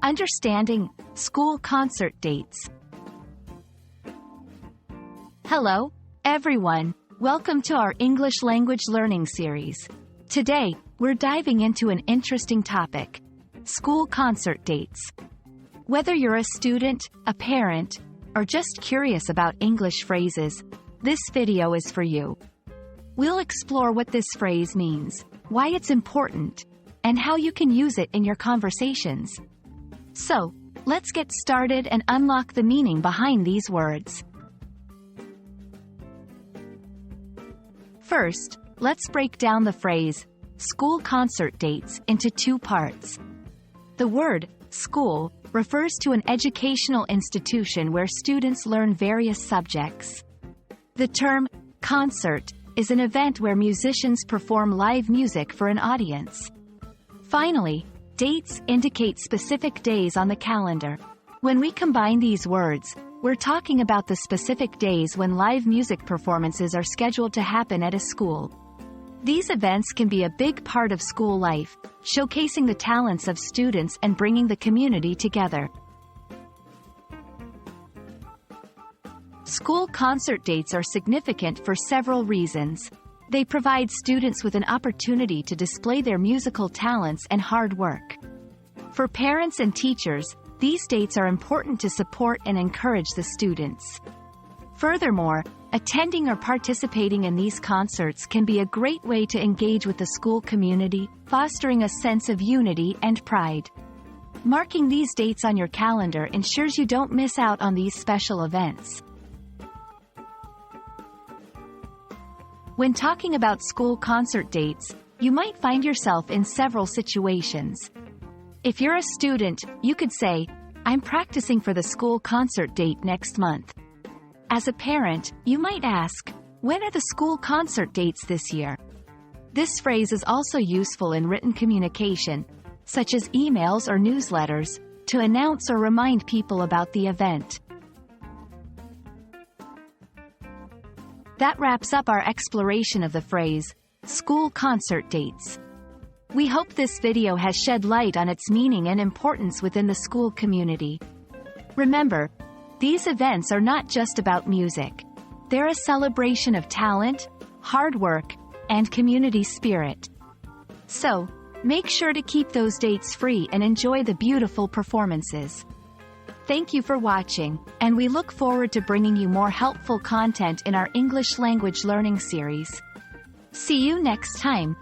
Understanding school concert dates. Hello, everyone. Welcome to our English language learning series. Today, we're diving into an interesting topic: school concert dates. Whether you're a student, a parent, or just curious about English phrases, this video is for you. We'll explore what this phrase means, why it's important, and how you can use it in your conversations. So, let's get started and unlock the meaning behind these words. First, let's break down the phrase, school concert dates, into two parts. The word, school, refers to an educational institution where students learn various subjects. The term, concert, is an event where musicians perform live music for an audience. Finally, dates indicate specific days on the calendar. When we combine these words, we're talking about the specific days when live music performances are scheduled to happen at a school. These events can be a big part of school life, showcasing the talents of students and bringing the community together. School concert dates are significant for several reasons. They provide students with an opportunity to display their musical talents and hard work. For parents and teachers, these dates are important to support and encourage the students. Furthermore, attending or participating in these concerts can be a great way to engage with the school community, fostering a sense of unity and pride. Marking these dates on your calendar ensures you don't miss out on these special events. When talking about school concert dates, you might find yourself in several situations. If you're a student, you could say, "I'm practicing for the school concert date next month." As a parent, you might ask, "When are the school concert dates this year?" This phrase is also useful in written communication, such as emails or newsletters, to announce or remind people about the event. That wraps up our exploration of the phrase, school concert dates. We hope this video has shed light on its meaning and importance within the school community. Remember, these events are not just about music. They're a celebration of talent, hard work, and community spirit. So, make sure to keep those dates free and enjoy the beautiful performances. Thank you for watching, and we look forward to bringing you more helpful content in our English language learning series. See you next time.